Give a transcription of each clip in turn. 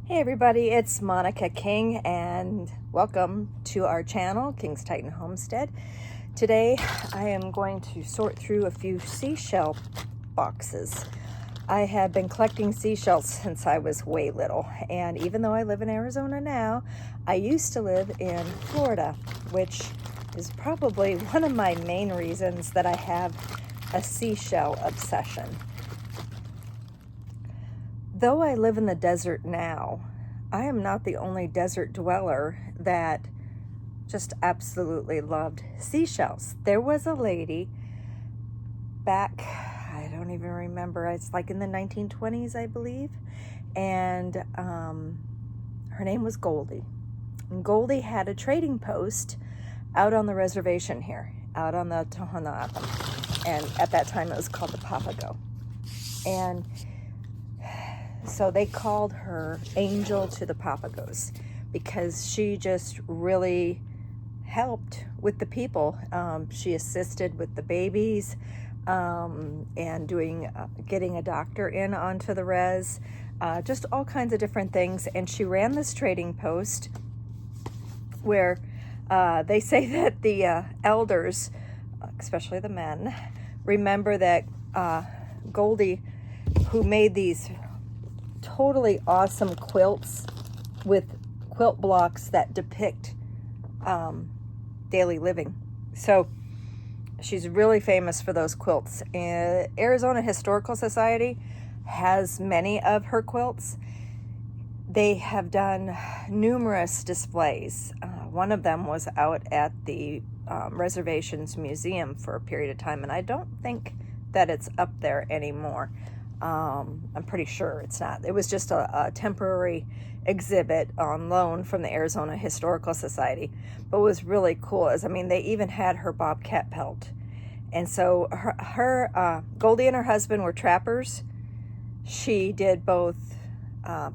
Hey everybody, it's Monica King and welcome to our channel, King's Titan Homestead. Today I am going to sort through a few seashell boxes. I have been collecting seashells since I was way little, and even though I live in Arizona now, I used to live in Florida, which is probably one of my main reasons that I have a seashell obsession. Though I live in the desert now, I am not the only desert dweller that just absolutely loved seashells. There was a lady back, I don't even remember, it's like in the 1920s, I believe, and her name was Goldie. And Goldie had a trading post out on the reservation here, out on the Tohono, and at that time it was called the Papago. And so they called her Angel to the Papagos because she just really helped with the people. She assisted with the babies and getting a doctor in onto the res, just all kinds of different things. And she ran this trading post where they say that the elders, especially the men, remember that Goldie, who made these totally awesome quilts with quilt blocks that depict daily living. So she's really famous for those quilts. Arizona Historical Society has many of her quilts. They have done numerous displays. One of them was out at the Reservations Museum for a period of time, and I don't think that it's up there anymore. I'm pretty sure it's not. It was just a temporary exhibit on loan from the Arizona Historical Society. But what was really cool is, they even had her bobcat pelt. And so her Goldie and her husband were trappers. She did both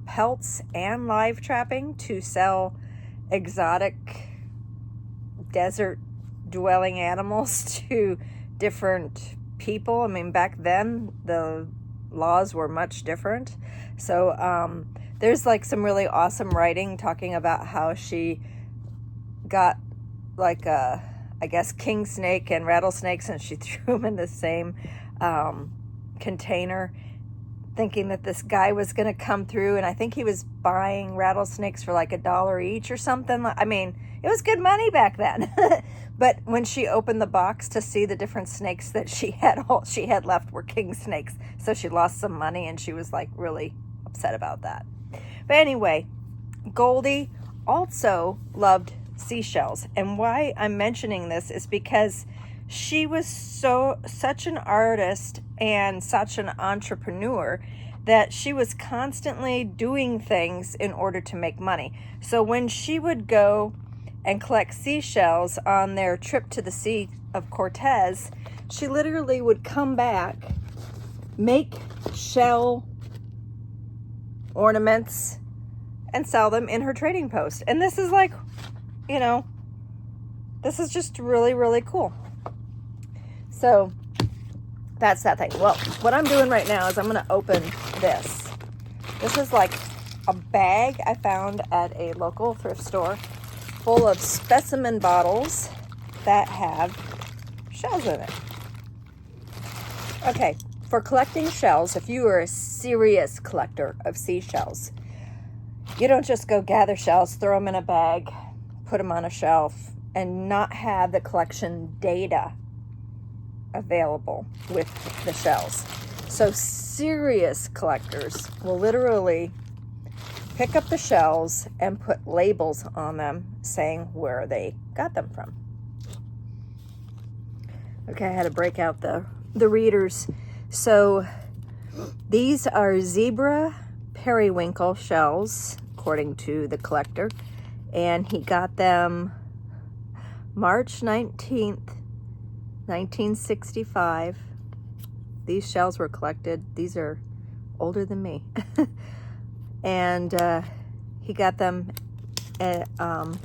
pelts and live trapping to sell exotic desert dwelling animals to different people. Back then, the laws were much different. So there's like some really awesome writing talking about how she got like I guess king snake and rattlesnakes, and she threw them in the same container, thinking that this guy was going to come through, and I think he was buying rattlesnakes for like $1 each or something. It was good money back then. But when she opened the box to see the different snakes that she had, all she had left were king snakes. So she lost some money, and she was like really upset about that. But anyway, Goldie also loved seashells. And why I'm mentioning this is because she was such an artist and such an entrepreneur that she was constantly doing things in order to make money. So when she would go and collect seashells on their trip to the Sea of Cortez, she literally would come back, make shell ornaments, and sell them in her trading post. And this is like, this is just really, really cool. So that's that thing. Well, what I'm doing right now is I'm going to open this. This is like a bag I found at a local thrift store full of Specimen bottles that have shells in it. Okay, for collecting shells, if you are a serious collector of seashells, you don't just go gather shells, throw them in a bag, put them on a shelf, and not have the collection data available with the shells. So serious collectors will literally pick up the shells and put labels on them saying where they got them from. Okay, I had to break out the readers. So these are zebra periwinkle shells, according to the collector, and he got them March 19th, 1965. These shells were collected. These are older than me. And he got them on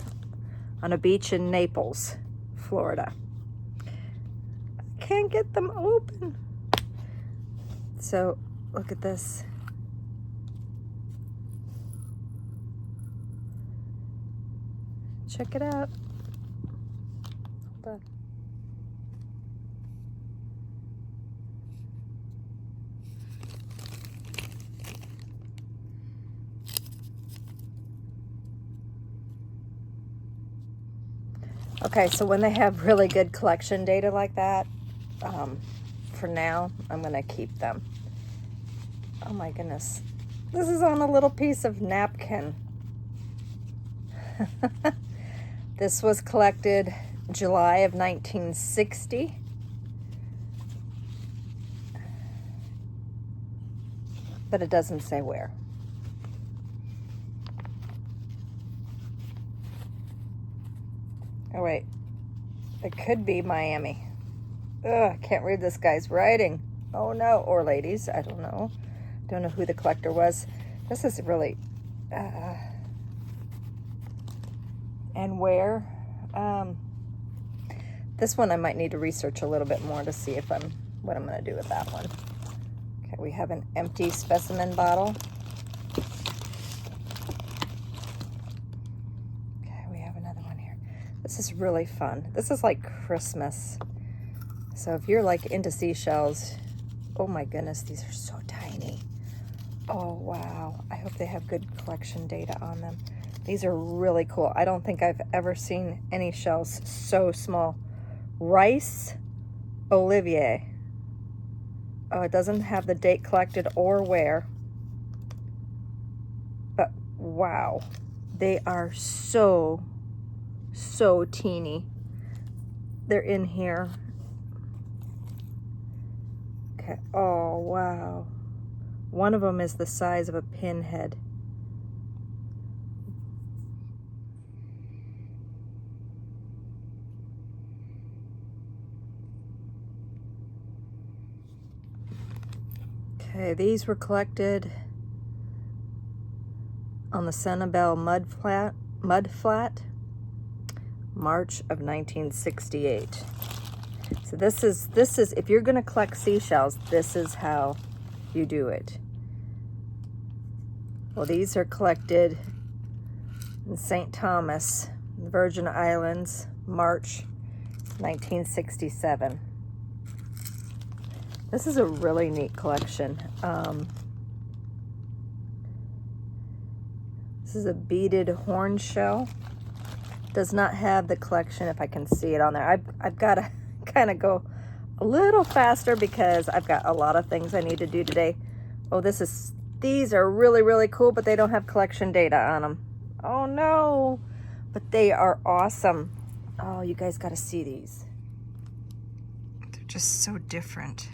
a beach in Naples, Florida. I can't get them open. So look at this. Check it out. Hold on. Okay, so when they have really good collection data like that, for now, I'm going to keep them. Oh my goodness. This is on a little piece of napkin. This was collected July of 1960. But it doesn't say where. Oh wait, it could be Miami. Ugh, I can't read this guy's writing. Oh no, or ladies, I don't know. Don't know who the collector was. This is really, and where? This one I might need to research a little bit more to see if what I'm gonna do with that one. Okay, we have an empty specimen bottle. This is really fun. This is like Christmas. So if you're like into seashells, oh my goodness, these are so tiny. Oh wow, I hope they have good collection data on them. These are really cool. I don't think I've ever seen any shells so small. Rice Olivier. Oh, it doesn't have the date collected or where. But wow, they are so teeny. They're in here. Okay. Oh wow, one of them is the size of a pinhead. Okay, these were collected on the Sanibel mud flat March of 1968. So this is if you're going to collect seashells, this is how you do it. Well, these are collected in St. Thomas, Virgin Islands, March 1967. This is a really neat collection. This is a beaded horn shell. Does not have the collection, if I can see it on there. I've got to kind of go a little faster because I've got a lot of things I need to do today. Oh, these are really cool, but they don't have collection data on them. Oh no, but they are awesome. Oh, you guys got to see these. They're just so different.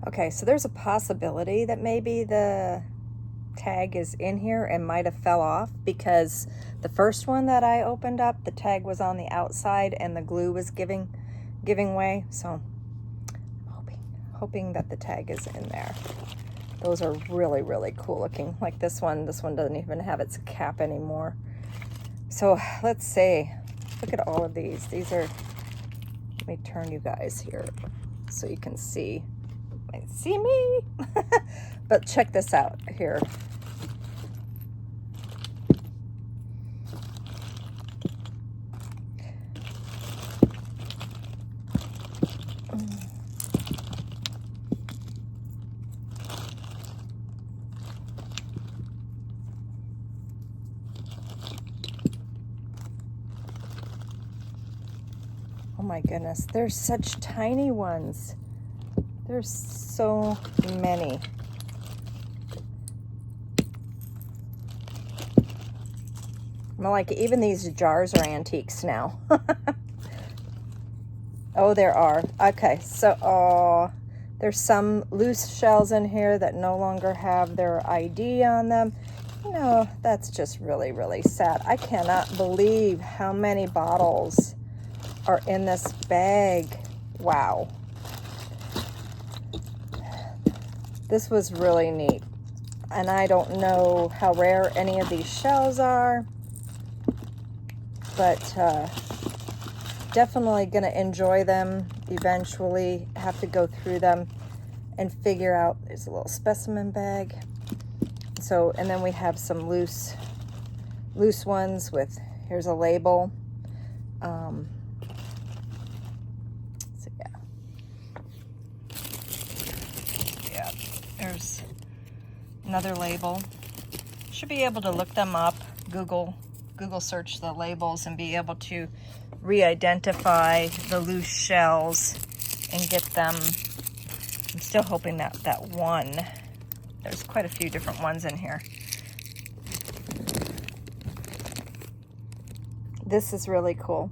Okay, so there's a possibility that maybe the tag is in here and might have fell off, because the first one that I opened up, the tag was on the outside and the glue was giving way. So I'm hoping that the tag is in there. Those are really cool looking. Like this one doesn't even have its cap anymore. So let's see. Look at all of these. These are, let me turn you guys here so you can see. Might see me. But check this out here. Oh my goodness, there's such tiny ones. There's so many. Well, like even these jars are antiques now. Oh, there are. Okay, so there's some loose shells in here that no longer have their ID on them. You know, that's just really sad. I cannot believe how many bottles are in this bag. Wow. This was really neat. And I don't know how rare any of these shells are, but definitely going to enjoy them eventually have to go through them and figure out. There's a little specimen bag. So, and then we have some loose ones with, here's a label. So yeah, there's another label. Should be able to look them up, Google search the labels and be able to re-identify the loose shells and get them. I'm still hoping that one, there's quite a few different ones in here. This is really cool.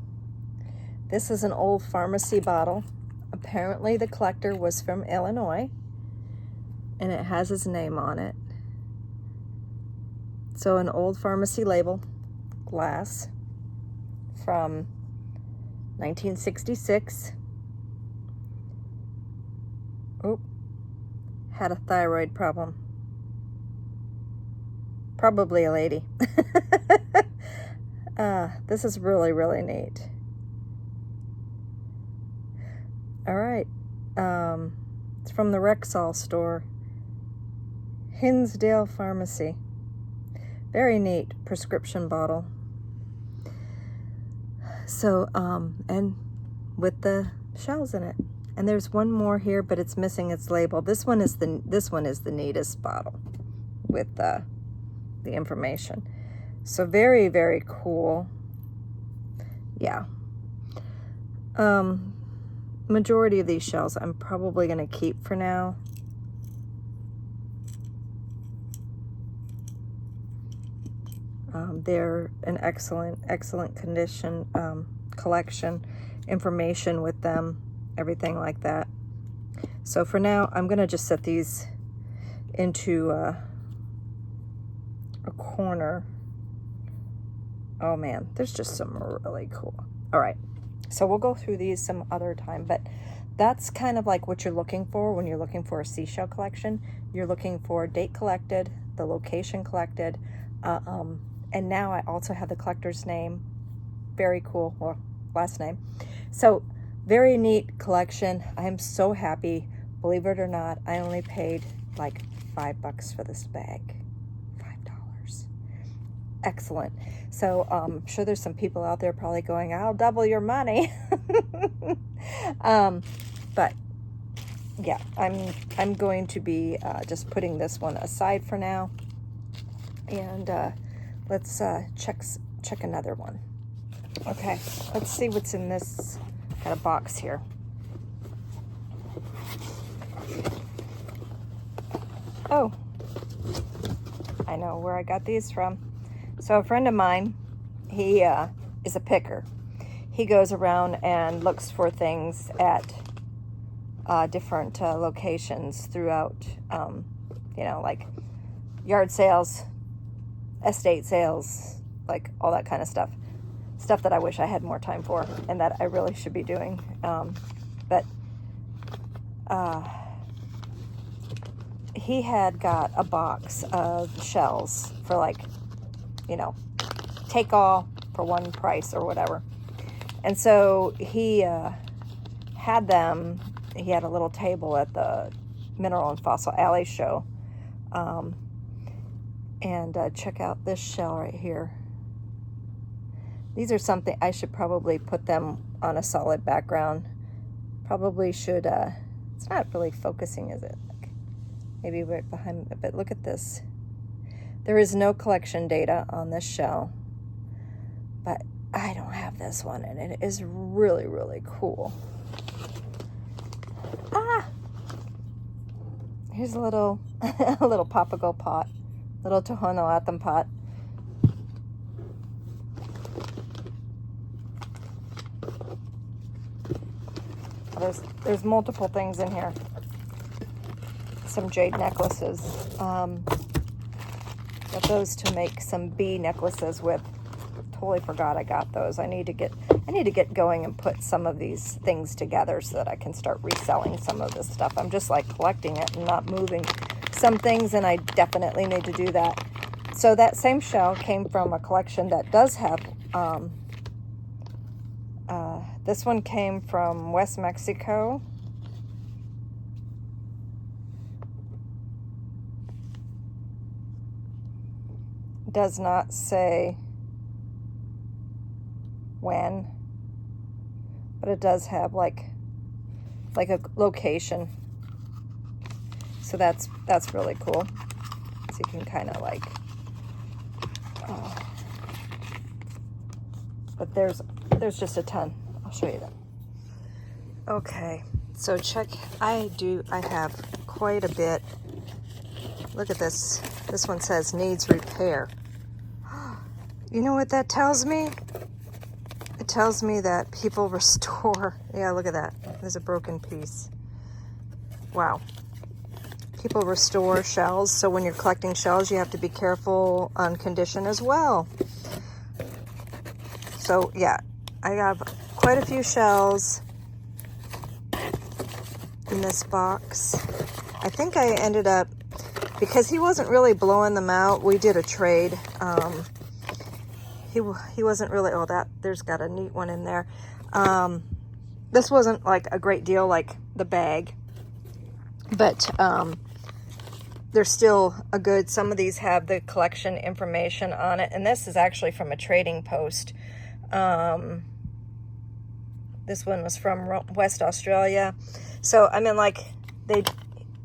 This is an old pharmacy bottle. Apparently the collector was from Illinois, and it has his name on it. So an old pharmacy label, glass, from 1966. Oh, had a thyroid problem. Probably a lady. This is really, really neat. All right. It's from the Rexall store. Hinsdale Pharmacy. Very neat prescription bottle. So, and with the shells in it. And there's one more here, but it's missing its label. This one is the neatest bottle with the information. So very, very cool. Yeah. Majority of these shells I'm probably going to keep for now. They're an excellent condition, collection, information with them, everything like that. So for now, I'm going to just set these into a corner. Oh man, there's just some really cool. All right, so we'll go through these some other time, but that's kind of like what you're looking for when you're looking for a seashell collection. You're looking for date collected, the location collected, and now I also have the collector's name. Very cool, or last name. So very neat collection. I am so happy. Believe it or not, I only paid like $5 for this bag. $5. Excellent. So I'm sure there's some people out there probably going, I'll double your money. But yeah, I'm going to be just putting this one aside for now. And let's check another one. Okay, let's see what's in this. Got a box here. Oh, I know where I got these from. So a friend of mine, he is a picker. He goes around and looks for things at different locations throughout, like yard sales, estate sales, like all that kind of stuff. Stuff that I wish I had more time for and that I really should be doing. But he had got a box of shells for like, take all for one price or whatever. And so he had them, he had a little table at the Mineral and Fossil Alley show. And check out this shell right here. These are something, I should probably put them on a solid background. Probably should, it's not really focusing, is it? Like, maybe right behind, but look at this. There is no collection data on this shell, but I don't have this one, and it is really, really cool. Here's a little, a little papago pot, little tohono pot. There's multiple things in here. Some jade necklaces. Got those to make some bee necklaces with. Totally forgot I got those. I need to get going and put some of these things together so that I can start reselling some of this stuff. I'm just like collecting it and not moving some things, and I definitely need to do that. So that same shell came from a collection that does have This one came from West Mexico. Does not say when, but it does have like a location. So that's really cool. So you can kind of like, but there's just a ton. I'll show you that. Okay, so check. I have quite a bit. Look at this. This one says needs repair. You know what that tells me? It tells me that people restore. Yeah, look at that. There's a broken piece. Wow. People restore shells, so when you're collecting shells, you have to be careful on condition as well. So yeah, I have quite a few shells in this box. I think I ended up, because he wasn't really blowing them out, we did a trade. He wasn't really, oh, there's got a neat one in there. This wasn't like a great deal like the bag, but they're still a good. Some of these have the collection information on it, and this is actually from a trading post. This one was from West Australia. So I mean, like,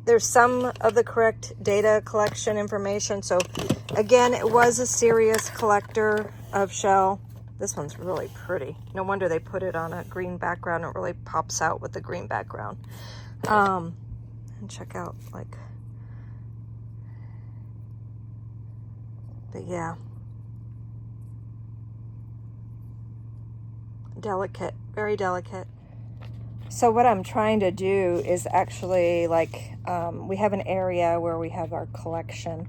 there's some of the correct data collection information. So again, it was a serious collector of shell. This one's really pretty. No wonder they put it on a green background. It really pops out with the green background. And check out, like, but yeah, delicate, very delicate. So what I'm trying to do is actually, like, we have an area where we have our collection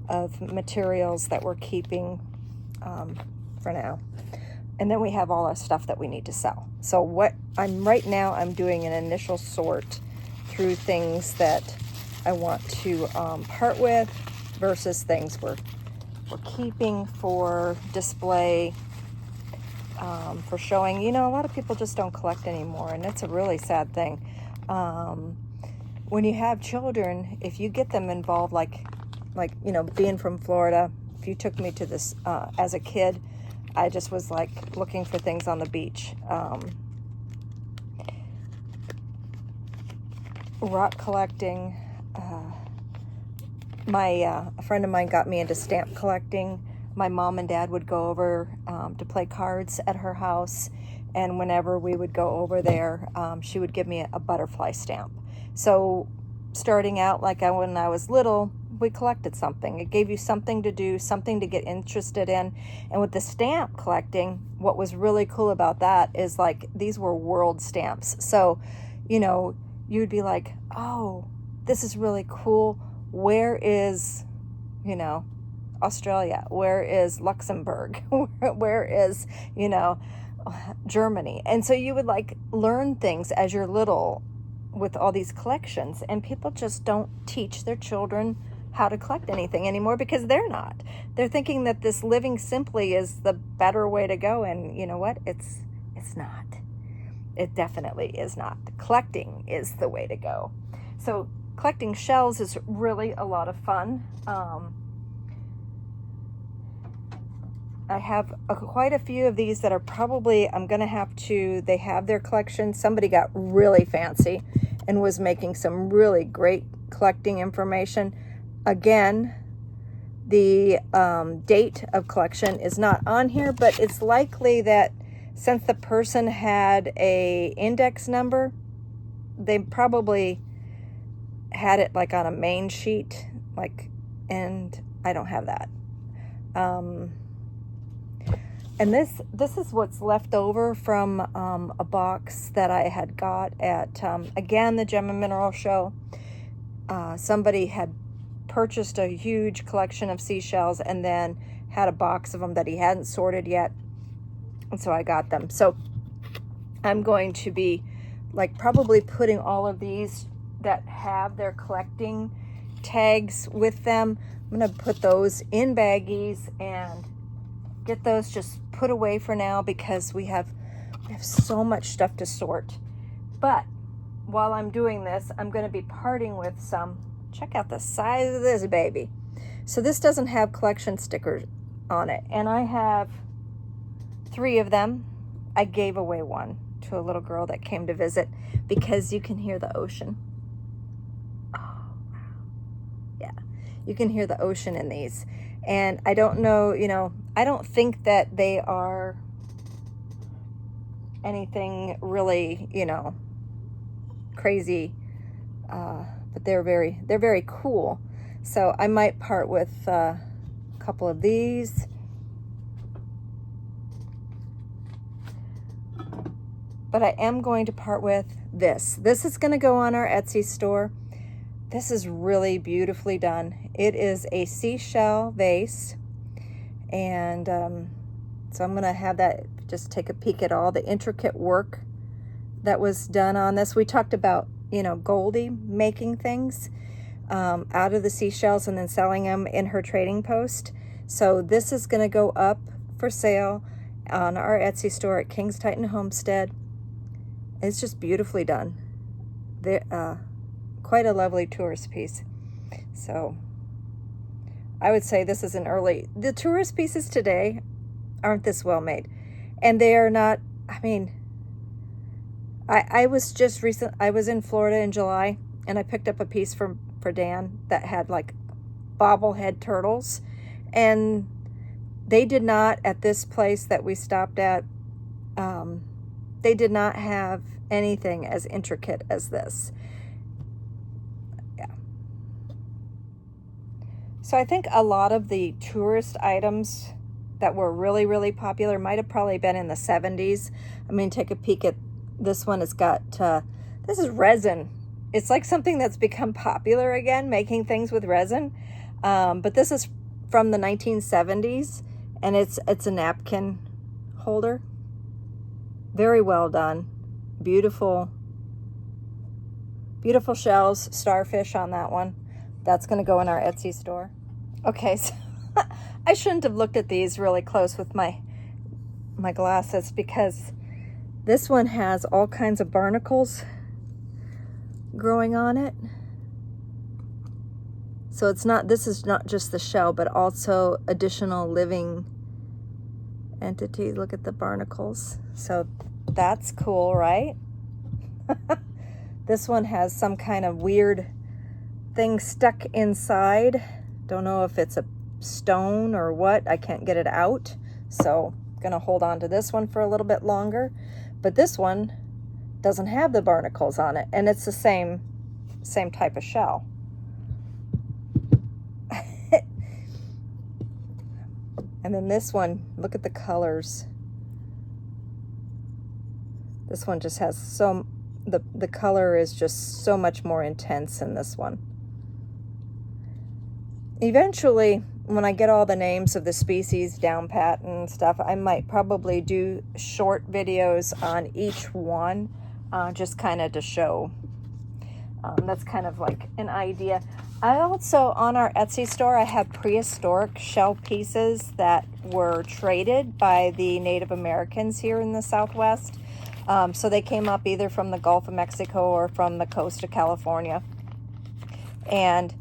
of materials that we're keeping for now. And then we have all our stuff that we need to sell. So what right now I'm doing an initial sort through things that I want to part with versus things we're keeping for display, for showing. You know, a lot of people just don't collect anymore, and it's a really sad thing. When you have children, if you get them involved, like you know, being from Florida, if you took me to this as a kid, I just was like looking for things on the beach. Rock collecting. A friend of mine got me into stamp collecting. My mom and dad would go over to play cards at her house, and whenever we would go over there, she would give me a butterfly stamp. So starting out, like when I was little, we collected something. It gave you something to do, something to get interested in. And with the stamp collecting, what was really cool about that is, like, these were world stamps. So, you know, you'd be like, oh, this is really cool. Where is, you know, Australia? Where is Luxembourg? Where is, you know, Germany? And so you would, like, learn things as you're little with all these collections. And people just don't teach their children how to collect anything anymore, because they're thinking that this living simply is the better way to go. And you know what? It's not. It definitely is not. Collecting is the way to go. So collecting shells is really a lot of fun. I have quite a few of these that are probably, I'm going to have to, they have their collection. Somebody got really fancy and was making some really great collecting information. Again, the date of collection is not on here, but it's likely that since the person had a index number, they probably had it like on a main sheet, like, and I don't have that. And this is what's left over from a box that I had got at, again, the Gem and Mineral Show. Somebody had purchased a huge collection of seashells and then had a box of them that he hadn't sorted yet. And so I got them. So I'm going to be, like, probably putting all of these that have their collecting tags with them. I'm going to put those in baggies and get those just put away for now, because we have I have so much stuff to sort. But while I'm doing this, I'm going to be parting with some. Check out the size of this baby. So this doesn't have collection stickers on it, and I have 3 of them. I gave away one to a little girl that came to visit because you can hear the ocean. Oh, yeah, you can hear the ocean in these. And I don't know, you know, I don't think that they are anything really, you know, crazy, but they're very cool. So I might part with a couple of these. But I am going to part with this. This is going to go on our Etsy store. This is really beautifully done. It is a seashell vase. And so I'm going to have that, just take a peek at all the intricate work that was done on this. We talked about, you know, Goldie making things out of the seashells and then selling them in her trading post. So this is going to go up for sale on our Etsy store at King's Titan Homestead. It's just beautifully done. Quite a lovely tourist piece. So I would say this is an early. The tourist pieces today aren't this well made, and they are not. I mean, I was just recent. I was in Florida in July, and I picked up a piece for Dan that had like bobblehead turtles, and they did not, at this place that we stopped at. They did not have anything as intricate as this. Yeah. So I think a lot of the tourist items that were really, really popular might have probably been in the 70s. I mean, take a peek at this one. It's got, this is resin. It's like something that's become popular again, making things with resin. But this is from the 1970s, and it's a napkin holder. Very well done. Beautiful shells, starfish on that one. That's going to go in our Etsy store. Okay, so I shouldn't have looked at these really close with my glasses, because this one has all kinds of barnacles growing on it. So it's not, this is not just the shell, but also additional living entities. Look at the barnacles. So that's cool, right? This one has some kind of weird thing stuck inside. Don't know if it's a stone or what. I can't get it out. So I'm gonna hold on to this one for a little bit longer. But this one doesn't have the barnacles on it, and it's the same type of shell. And then this one, look at the colors. This one just has the color is just so much more intense in this one. Eventually, when I get all the names of the species down pat and stuff, I might probably do short videos on each one, just kind of to show. That's kind of like an idea. I also, on our Etsy store, I have prehistoric shell pieces that were traded by the Native Americans here in the Southwest. So they came up either from the Gulf of Mexico or from the coast of California. And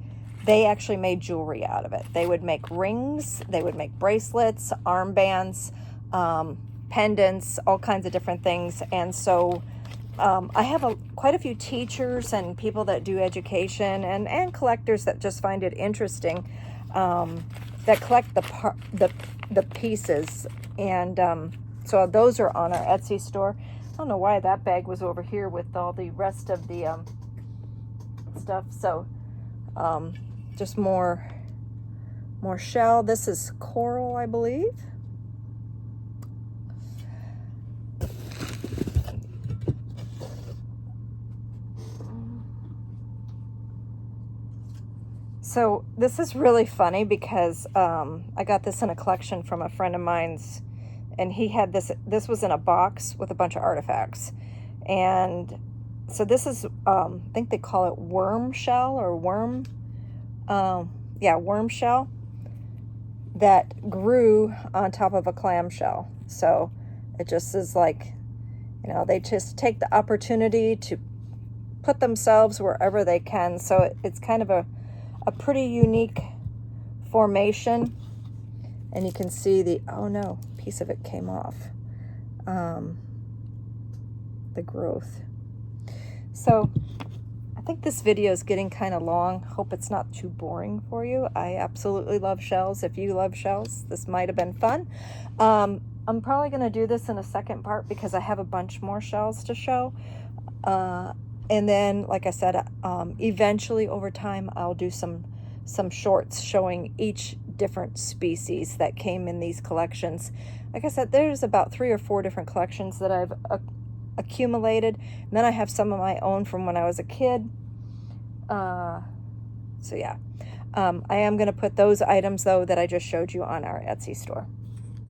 they actually made jewelry out of it. They would make rings, they would make bracelets, armbands, pendants, all kinds of different things. And so I have quite a few teachers and people that do education and collectors that just find it interesting, that collect the pieces. And so those are on our Etsy store. I don't know why that bag was over here with all the rest of the stuff. So just more shell. This is coral, I believe. So this is really funny because I got this in a collection from a friend of mine's, and he had this was in a box with a bunch of artifacts. And so this is, I think they call it worm shell or worm shell that grew on top of a clamshell. So it just is like, You know, they just take the opportunity to put themselves wherever they can. So it's kind of a pretty unique formation. And you can see the, oh no, piece of it came off. The growth. So I think this video is getting kind of long. Hope it's not too boring for you. I absolutely love shells. If you love shells, this might have been fun. I'm probably going to do this in a second part because I have a bunch more shells to show. And then, like I said, eventually over time, I'll do some shorts showing each different species that came in these collections. Like I said, there's about 3 or 4 different collections that I've accumulated. And then I have some of my own from when I was a kid. So yeah, I am going to put those items, though, that I just showed you on our Etsy store.